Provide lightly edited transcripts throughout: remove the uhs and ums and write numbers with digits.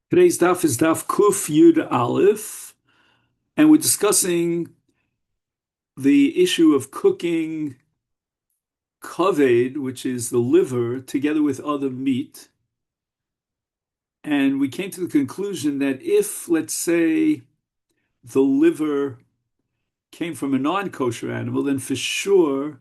Today's daf is daf Kuf Yud Aleph, and we're discussing the issue of cooking kaved, which is the liver, together with other meat. And we came to the conclusion that if, let's say, the liver came from a non-kosher animal, then for sure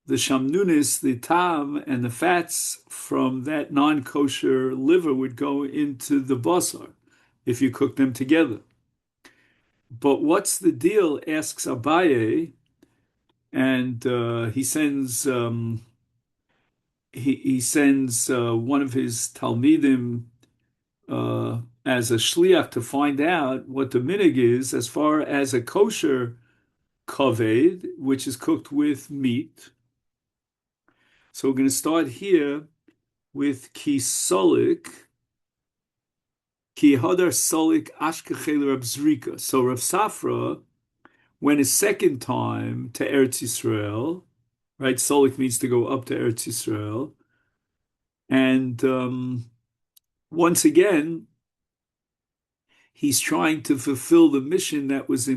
the shamnunis, the tam, and the fats from that non-kosher liver would go into the basar if you cook them together. But what's the deal? Asks Abaye, and he sends one of his talmidim as a shliach to find out what the minig is as far as a kosher kaved, which is cooked with meat. So we're going to start here with kisolik, ki hadar solik ashkechel Rab Zrika. So Rav Safra went a second time to Eretz Yisrael, right? Solik means to go up to Eretz Yisrael. And once again, he's trying to fulfill the mission that was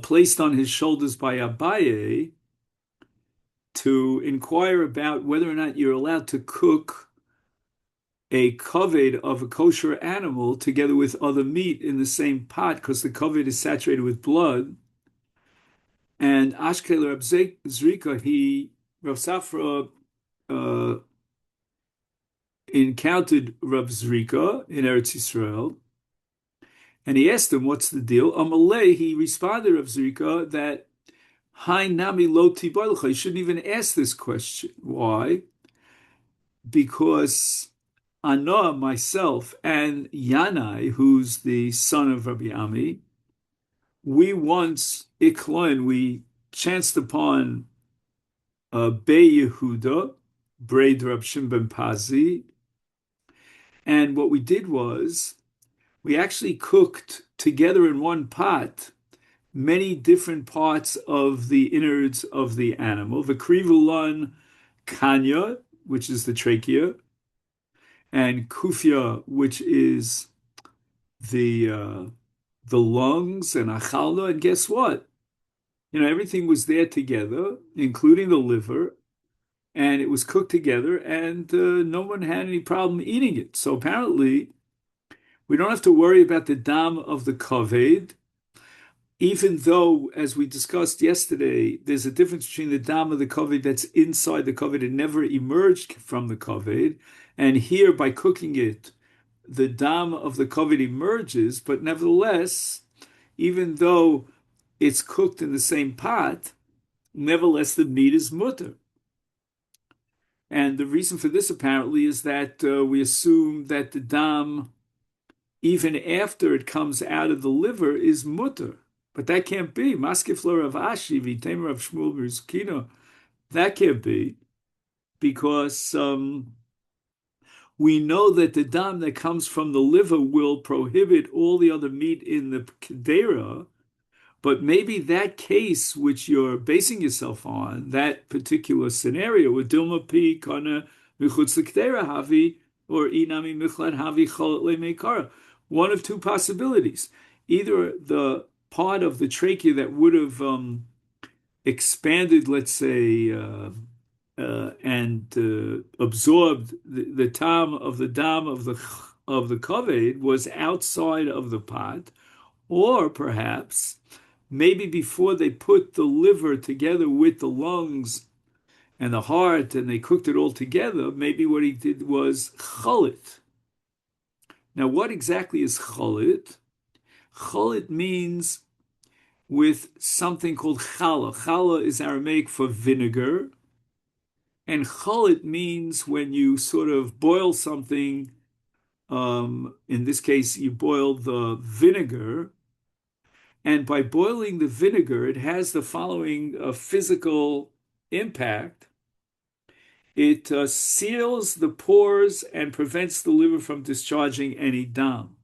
placed on his shoulders by Abaye to inquire about whether or not you're allowed to cook a kaved of a kosher animal together with other meat in the same pot, because the kaved is saturated with blood. And Ashkel Rab Zrika, Rav Safra uh, encountered Rav Zrika in Eretz Yisrael, and he asked him, "What's the deal?" Amalei, he responded, Rav Zrika, that Hai Nami Lo Tibarlecha. You shouldn't even ask this question. Why? Because Anoah, myself, and Yanai, who's the son of Rabbi Ami, we once we chanced upon Bei Yehuda, Braid Rab Shimon ben Pazi, and what we did was we actually cooked together in one pot many different parts of the innards of the animal. V'krivulan kanya, which is the trachea, and kufya, which is the uh, the lungs, and achalna. And guess what? Everything was there together, including the liver, and it was cooked together, and no one had any problem eating it. So apparently, we don't have to worry about the dam of the kaved, even though, as we discussed yesterday, there's a difference between the dam of the kaved that's inside the kaved and never emerged from the kaved, and here, by cooking it, the dam of the kaved emerges, but nevertheless, even though it's cooked in the same pot, nevertheless, the meat is mutter. And the reason for this apparently is that we assume that the dam, even after it comes out of the liver, is mutter. But that can't be. Maskefler of Ashi, Vitemer of Shmuel Berzkino. That can't be, because we know that the dam that comes from the liver will prohibit all the other meat in the kedera. But maybe that case which you're basing yourself on, that particular scenario with Dilma Pi, Kana, Michutz L'Kedera Havi, or Inami Michlad Havi Cholet Le'Meikara. One of two possibilities. Either the part of the trachea that would have expanded, let's say, and absorbed the tam of the dam of the kaved was outside of the pot, or perhaps maybe before they put the liver together with the lungs and the heart and they cooked it all together, maybe what he did was chalit. Now, what exactly is chalit? Chalit means with something called challah. Challah is Aramaic for vinegar, and chalit means when you sort of boil something. In this case, you boil the vinegar, and by boiling the vinegar, it has the following physical impact. It seals the pores and prevents the liver from discharging any dam.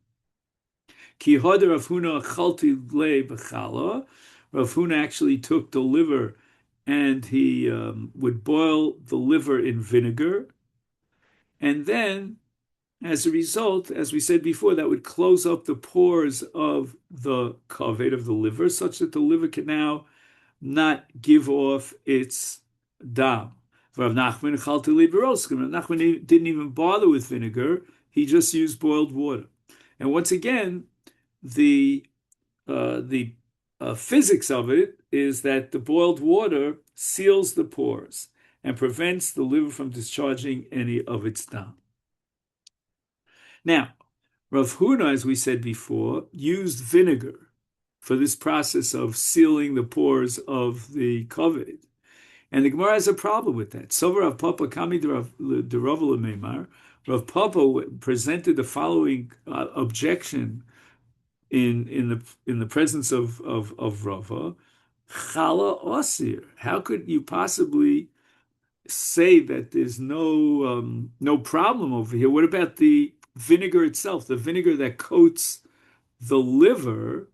Ki hoder Rav Huna chalti le b'chala. Rav Huna actually took the liver and he would boil the liver in vinegar. And then, as a result, as we said before, that would close up the pores of the kaved of the liver, such that the liver can now not give off its dam. Rav Nachman Rav Nachman didn't even bother with vinegar; he just used boiled water. And once again, the physics of it is that the boiled water seals the pores and prevents the liver from discharging any of its dam. Now, Rav Huna, as we said before, used vinegar for this process of sealing the pores of the kaved. And the Gemara has a problem with that. So Rav Papa Kami Derav Memar, Rav Papa presented the following objection in the presence of Rava. Chala osir. How could you possibly say that there's no problem over here? What about the vinegar itself? The vinegar that coats the liver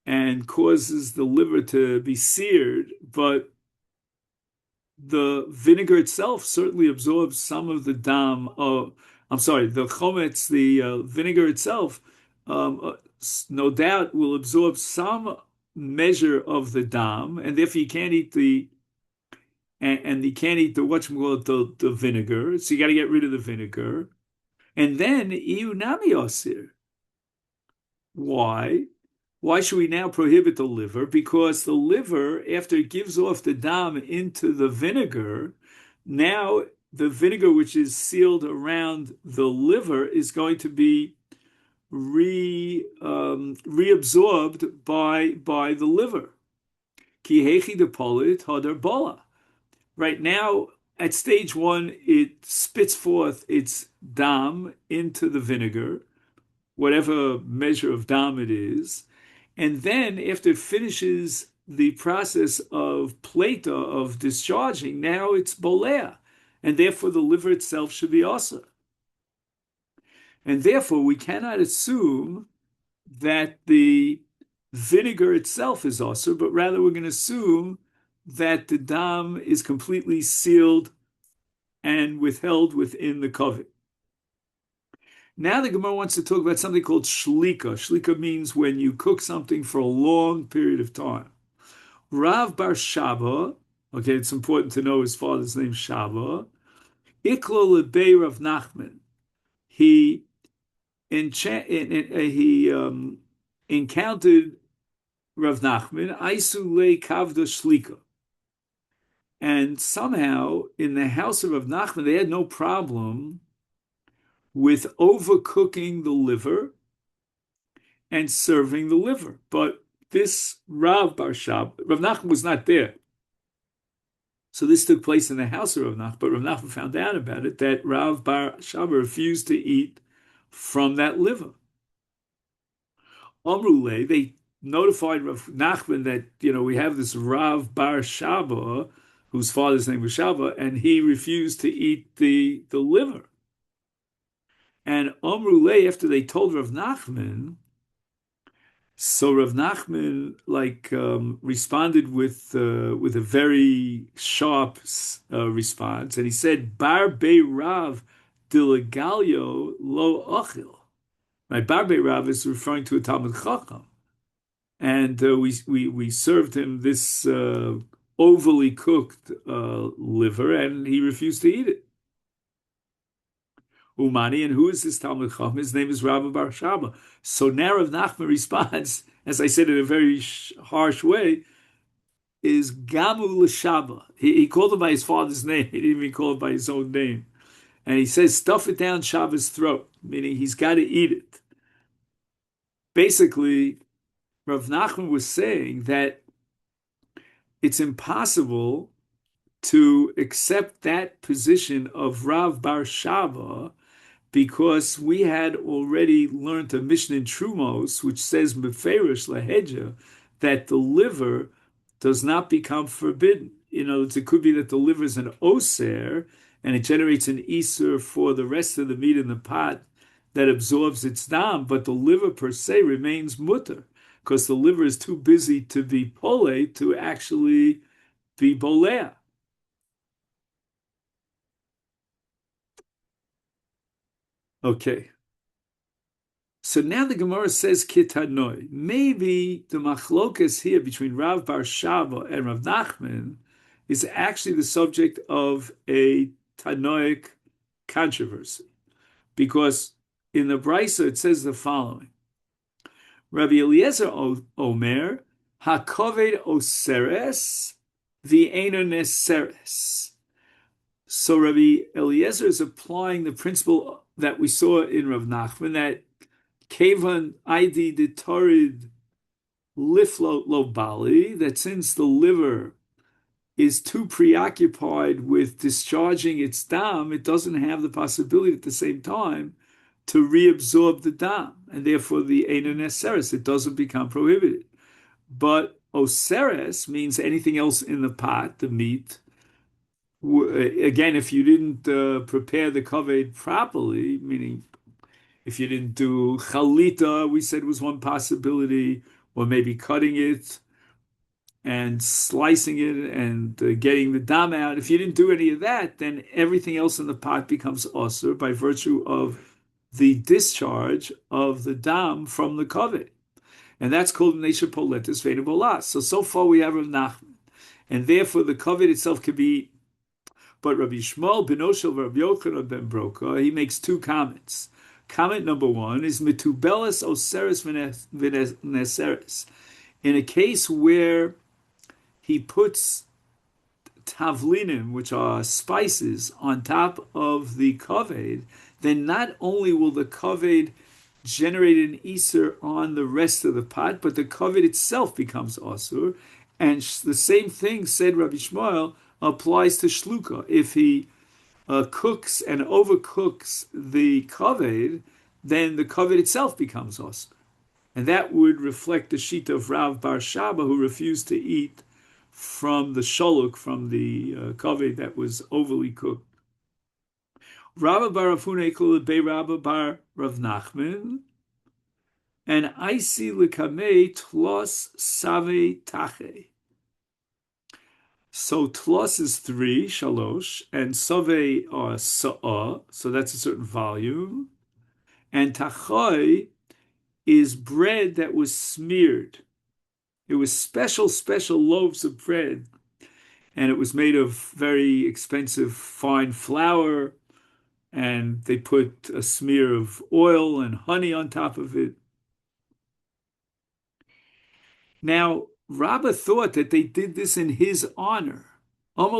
and causes the liver to be seared, but the vinegar itself certainly absorbs some of the dam. I'm sorry, the chometz, the vinegar itself, no doubt will absorb some measure of the dam, and therefore you can't eat and you can't eat the whatchamacallit, the vinegar. So you got to get rid of the vinegar, and then iunami osir. Why? Why should we now prohibit the liver? Because the liver, after it gives off the dam into the vinegar, now the vinegar which is sealed around the liver is going to be reabsorbed by the liver. Ki hechi depolit hadar bola. Right now, at stage one, it spits forth its dam into the vinegar, whatever measure of dam it is. And then after it finishes the process of plata, of discharging, now it's bolea. And therefore the liver itself should be also. And therefore we cannot assume that the vinegar itself is also, but rather we're going to assume that the dam is completely sealed and withheld within the kaved. Now the Gemara wants to talk about something called shlika. Shlika means when you cook something for a long period of time. Rav bar Shaba, okay, it's important to know his father's name, Shaba. Iklo lebei Rav Nachman. He encountered Rav Nachman, Aisu le kavda shlika. And somehow in the house of Rav Nachman, they had no problem with overcooking the liver and serving the liver. But this Rav bar Shab, Rav Nachman was not there. So this took place in the house of Rav Nachman, but Rav Nachman found out about it, that Rav bar Shab refused to eat from that liver. Amrule, they notified Rav Nachman that, we have this Rav bar Shaba, whose father's name was Shaba, and he refused to eat the liver. And Amrule, after they told Rav Nachman, so Rav Nachman responded with a very sharp response, and he said, "Bar Bei Rav Dilegalio lo achil." My Bar Bei Rav is referring to a Talmud Chacham, and we served him this overly cooked liver, and he refused to eat it. Umani, and who is this Talmud Chacham? His name is Rabbi Bar Shaba. So now Rav Nachman responds, as I said in a very harsh way, is Gamu L'Shaba. He called him by his father's name. He didn't even call it by his own name. And he says, stuff it down Shaba's throat, meaning he's got to eat it. Basically, Rav Nachman was saying that it's impossible to accept that position of Rav Bar Shaba because we had already learned a Mishnah in Trumos, which says Meferish Lahedja, that the liver does not become forbidden. It could be that the liver is an oser, and it generates an isur for the rest of the meat in the pot that absorbs its dam, but the liver per se remains mutter, because the liver is too busy to be pole to actually be bolea. Okay. So now the Gemara says kitanoi. Maybe the machlokas here between Rav Bar Shava and Rav Nachman is actually the subject of a Tanoic controversy. Because in the Brisa it says the following. Rabbi Eliezer Omer, HaKoved Oseres, V'Eino Neseres. So Rabbi Eliezer is applying the principle that we saw in Rav Nachman, that Kevan ID Ditorid Liflo Lo Bali, that since the liver is too preoccupied with discharging its dam, it doesn't have the possibility at the same time to reabsorb the dam, and therefore the Eino Neseres, it doesn't become prohibited. But Oseres means anything else in the pot, the meat. Again, if you didn't prepare the kaved properly, meaning if you didn't do chalita, we said was one possibility, or maybe cutting it and slicing it and getting the dam out. If you didn't do any of that, then everything else in the pot becomes osur by virtue of the discharge of the dam from the kaved. And that's called Nesha Poletis Veda Bolas. So far we have Rav Nachman. And therefore the kaved itself could be. But Rabbi Shmuel ben Oshel Rabbi Yochanan ben Broka, he makes two comments. Comment number one is Mitubelis Oseres V'Neseres. In a case where he puts tavlinim, which are spices, on top of the kaved, then not only will the kaved generate an iser on the rest of the pot, but the kaved itself becomes asur. And the same thing, said Rabbi Shmuel, applies to shluka. If he cooks and overcooks the kaved, then the kaved itself becomes asur. And that would reflect the shita of Rav Bar Shaba, who refused to eat from the shaluk, from the kaved that was overly cooked. Rabba bar Afuna be Rabba bar Rav Nachman, and I see lekamei tlos save tache. So tlos is 3, shalosh, and save are sa'ah, so that's a certain volume, and tachoi is bread that was smeared. It was special loaves of bread, and it was made of very expensive fine flour, and they put a smear of oil and honey on top of it. Now, Rabbah thought that they did this in his honor. Did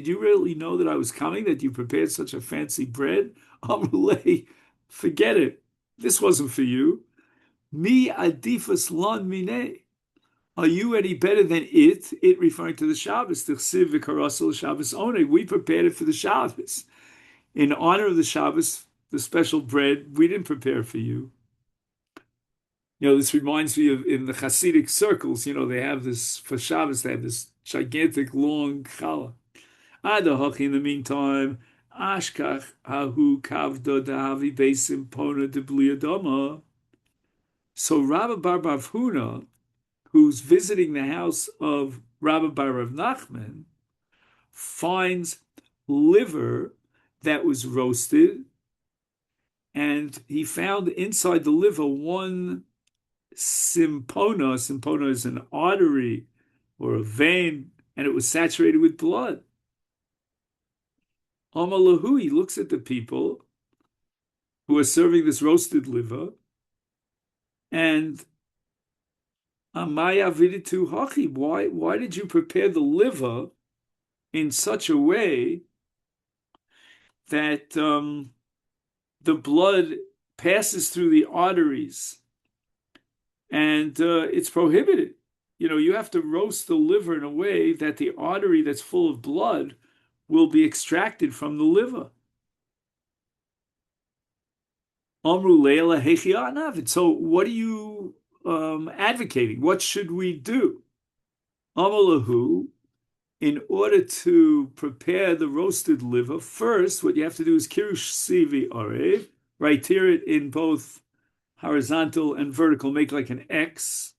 you really know that I was coming, that you prepared such a fancy bread? Amalei, forget it. This wasn't for you. Mi adifas lon mine. Are you any better than it? It referring to the Shabbos. T'chsiv v'karasel Shabbos only. We prepared it for the Shabbos. In honor of the Shabbos, the special bread, we didn't prepare for you. This reminds me of in the Hasidic circles, they have this, for Shabbos, they have this gigantic long challah. Adahochi, in the meantime, Ashkach hahu kavdo dahavi besim pona de bliadoma. So Rabbi Bar Huna, who's visiting the house of Rabbi Bar Rav Nachman, finds liver that was roasted, and he found inside the liver one simpona. Simpona is an artery or a vein, and it was saturated with blood. Amalahu, he looks at the people who are serving this roasted liver, and Amaya viditu hachi, why did you prepare the liver in such a way that the blood passes through the arteries, and it's prohibited? You have to roast the liver in a way that the artery that's full of blood will be extracted from the liver. Amru leila hechi. So what are you advocating? What should we do? Amalahu, in order to prepare the roasted liver, first, what you have to do is kirush sivi arev, right? Tear it in both horizontal and vertical, make like an X,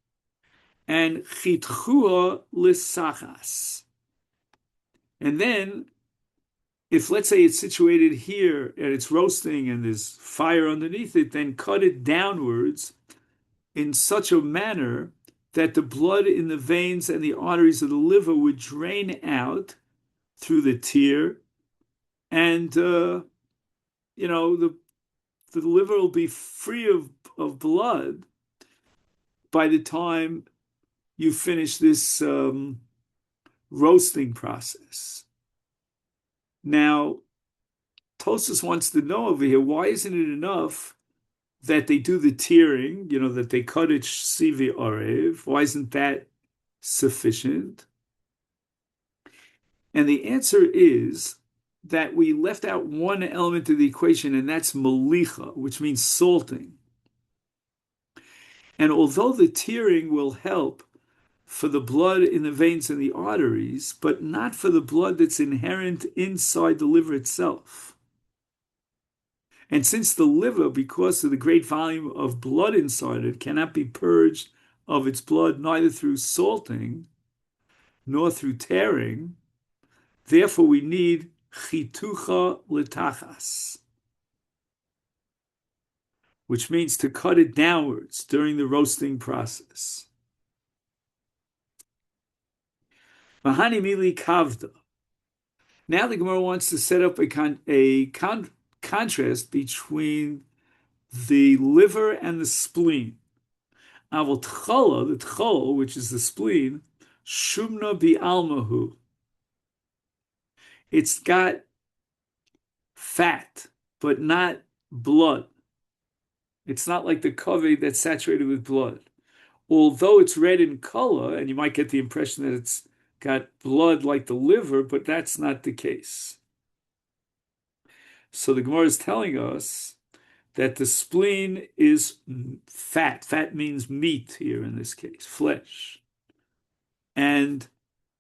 and chitchua lisachas. And then if let's say it's situated here and it's roasting and there's fire underneath it, then cut it downwards in such a manner that the blood in the veins and the arteries of the liver would drain out through the tear, and the liver will be free of blood by the time you finish this roasting process. Now, Tosus wants to know over here, why isn't it enough that they do the tearing, that they cut it sivi orev? Why isn't that sufficient? And the answer is that we left out one element of the equation, and that's malicha, which means salting. And although the tearing will help for the blood in the veins and the arteries, but not for the blood that's inherent inside the liver itself. And since the liver, because of the great volume of blood inside it, cannot be purged of its blood neither through salting nor through tearing, therefore we need chitucha letachas, which means to cut it downwards during the roasting process. Mahani mili kavda. Now the Gemara wants to set up a contrast between the liver and the spleen. Aval tchola, the tchol, which is the spleen, shumna bi'almahu. It's got fat, but not blood. It's not like the kaveh that's saturated with blood. Although it's red in color, and you might get the impression that it's got blood like the liver, but that's not the case. So the Gemara is telling us that the spleen is fat. Fat means meat here in this case, flesh. And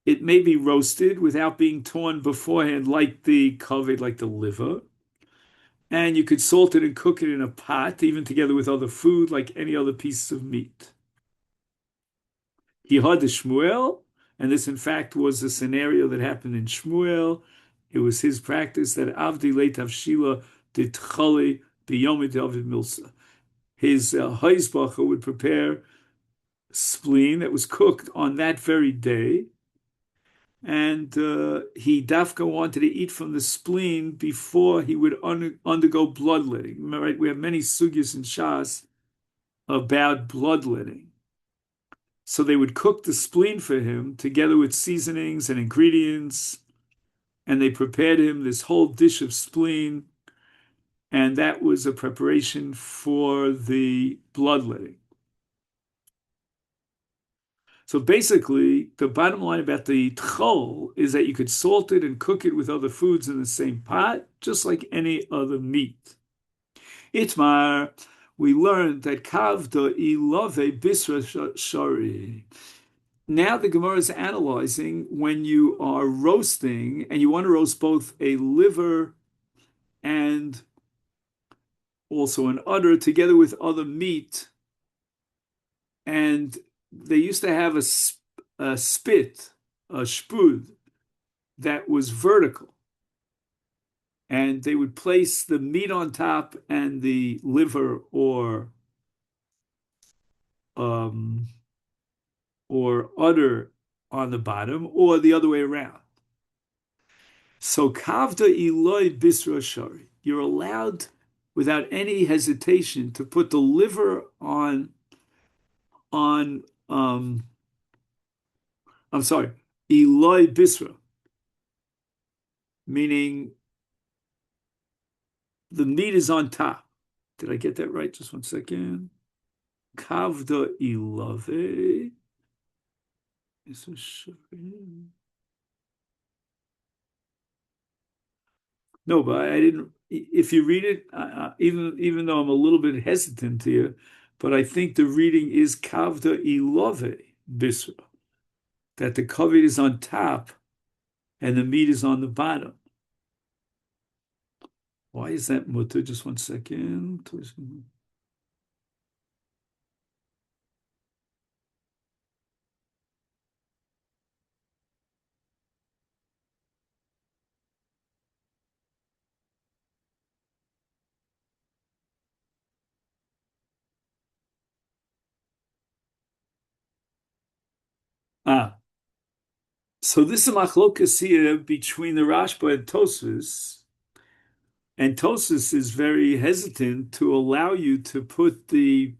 it may be roasted without being torn beforehand like the kaveh, like the liver. And you could salt it and cook it in a pot, even together with other food, like any other piece of meat. He had the Shmuel, and this in fact was a scenario that happened in Shmuel. It was his practice that Avdi Leitav Shila did Tchali Biyomi David Milsa. His Heisbacher would prepare spleen that was cooked on that very day, and he dafka wanted to eat from the spleen before he would undergo bloodletting. Right? We have many sugyas and shas about bloodletting. So they would cook the spleen for him together with seasonings and ingredients, and they prepared him this whole dish of spleen, and that was a preparation for the bloodletting. So basically, the bottom line about the tchol is that you could salt it and cook it with other foods in the same pot, just like any other meat. Itmar, we learned that kavda ilave bisra shari. Now the Gemara is analyzing when you are roasting and you want to roast both a liver and also an udder together with other meat. And they used to have a spit, a spud, that was vertical. And they would place the meat on top and the liver or udder on the bottom, or the other way around. So kavda iloi bisra shari. You're allowed, without any hesitation, to put the liver on I'm sorry, iloi bisra, meaning the meat is on top. Did I get that right? Just one second. Kavda ilave. No, but I didn't. If you read it, even though I'm a little bit hesitant here, but I think the reading is kavda ilove bisra, that the kavod is on top and the meat is on the bottom. Why is that mutter? Just one second. Ah, so this is machlokas here between the Rashba and Tosfos, and Tosfos is very hesitant to allow you to put the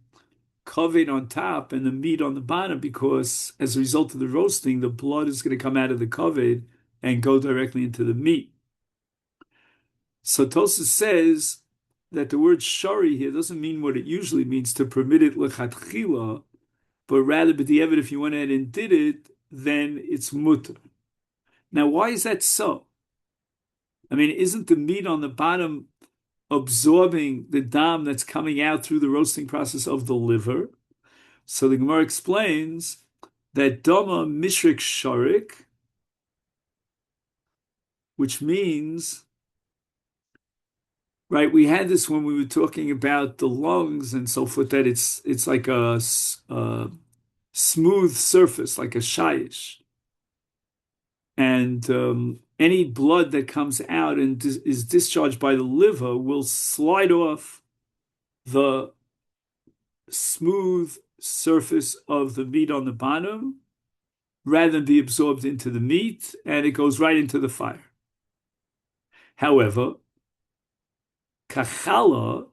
kaved on top and the meat on the bottom because as a result of the roasting, the blood is going to come out of the kaved and go directly into the meat. So Tosfos says that the word shari here doesn't mean what it usually means to permit it lechatchila, but rather b'diavad if you went ahead and did it, then it's mutter. Now, why is that so? I mean, isn't the meat on the bottom absorbing the dam that's coming out through the roasting process of the liver? So the Gemara explains that dama mishrik sharik, which means, right, we had this when we were talking about the lungs and so forth, that it's like a smooth surface, like a shayish. And any blood that comes out and is discharged by the liver will slide off the smooth surface of the meat on the bottom rather than be absorbed into the meat, and it goes right into the fire. However, kachala,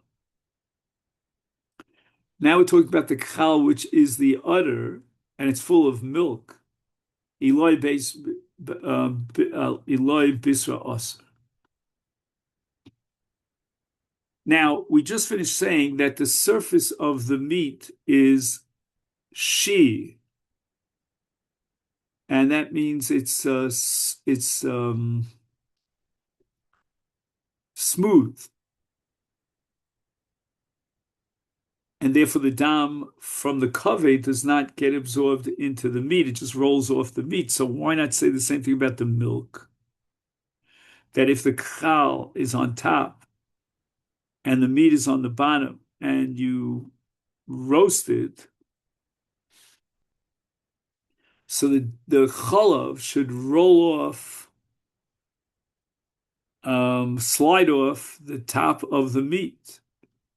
now we're talking about the kachal, which is the udder, and it's full of milk. Eloi bisra os. Now, we just finished saying that the surface of the meat is she, and that means it's smooth, and therefore the dam from the kaveh does not get absorbed into the meat; it just rolls off the meat. So why not say the same thing about the milk? That if the kachal is on top and the meat is on the bottom, and you roast it, so the chalav should roll off, slide off the top of the meat.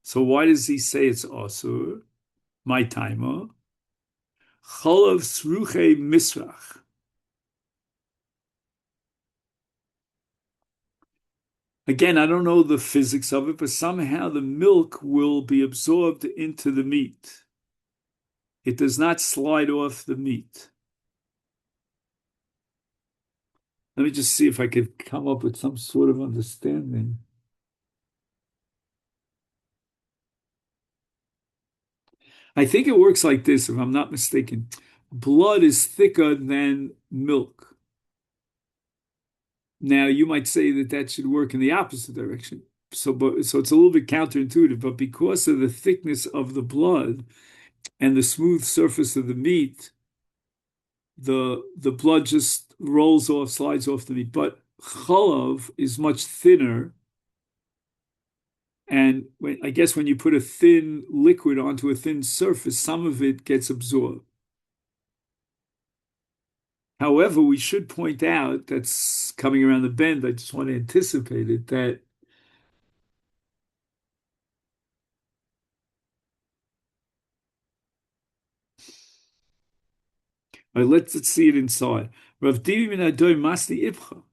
So why does he say it's asur? My timer. Chalav sruche misrach. Again, I don't know the physics of it, but somehow the milk will be absorbed into the meat. It does not slide off the meat. Let me just see if I could come up with some sort of understanding. I think it works like this, if I'm not mistaken. Blood is thicker than milk. Now, you might say that that should work in the opposite direction. So it's a little bit counterintuitive, but because of the thickness of the blood and the smooth surface of the meat, the blood just rolls off, slides off the meat. But chalav is much thinner, and I guess when you put a thin liquid onto a thin surface, some of it gets absorbed. However, we should point out that's coming around the bend. I just want to anticipate it that let's see it inside. Rav Divi min Adoy Masni Ibcha.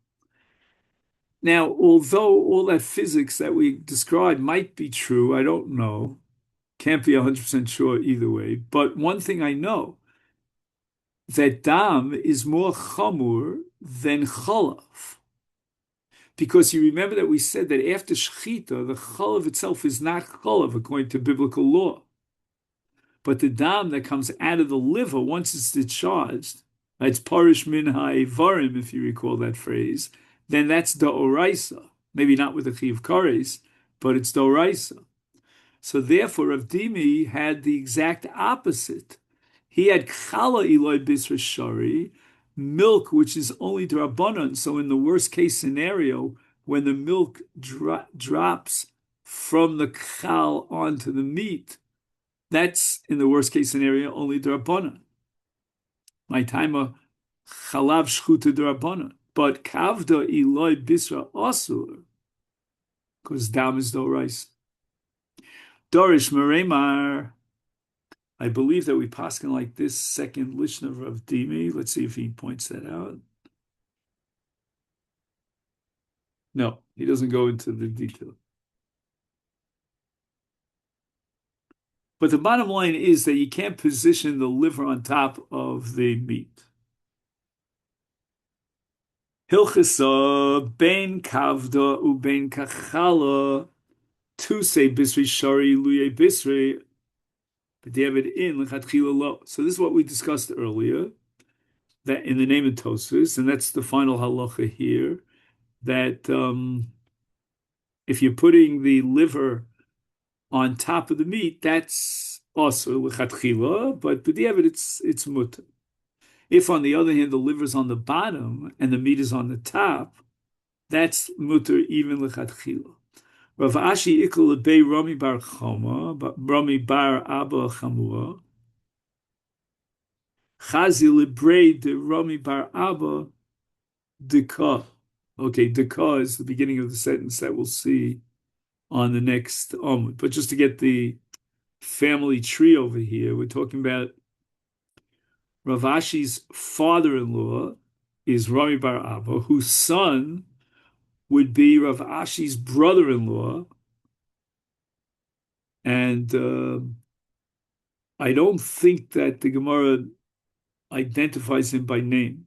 Now, although all that physics that we described might be true, I don't know. Can't be 100% sure either way. But one thing I know, that dam is more chamur than chalav. Because you remember that we said that after shechita, the chalav itself is not chalav according to biblical law. But the dam that comes out of the liver, once it's discharged, it's parish min ha'evarim, if you recall that phrase, then that's da'oraisa. Maybe not with the chiv kares, but it's da'oraisa. So therefore, Rav Dimi had the exact opposite. He had chala iloi bisra shari, milk which is only drabanan. So in the worst case scenario, when the milk drops from the chal onto the meat, that's in the worst case scenario only drabanan. My timer chalav shchuta drabanan, but kavda iloi bisra asur, because dam is dorais. Dorish meremar. I believe that we paskin like this second Lishna of Dimi. Let's see if he points that out. No, he doesn't go into the detail. But the bottom line is that you can't position the liver on top of the meat. Hilchasa ben kavda u ben kachala to say bisri shari luye bisri b'david in lechatchila lo. So this is what we discussed earlier, that in the name of Tosfos, and that's the final halacha here, that if you're putting the liver on top of the meat, that's also lechatchila, but b'david it's mutter. If, on the other hand, the liver's on the bottom and the meat is on the top, that's mutter even lechatchila. Rav Ashi ikol lebei Rami bar Choma, Rami bar Abba Chamua, Chazi lebrei de Rami bar Abba deka. Okay, deka is the beginning of the sentence that we'll see on the next Amud. But just to get the family tree over here, we're talking about Rav Ashi's father-in-law is Rami bar Abba, whose son would be Rav Ashi's brother-in-law, and I don't think that the Gemara identifies him by name.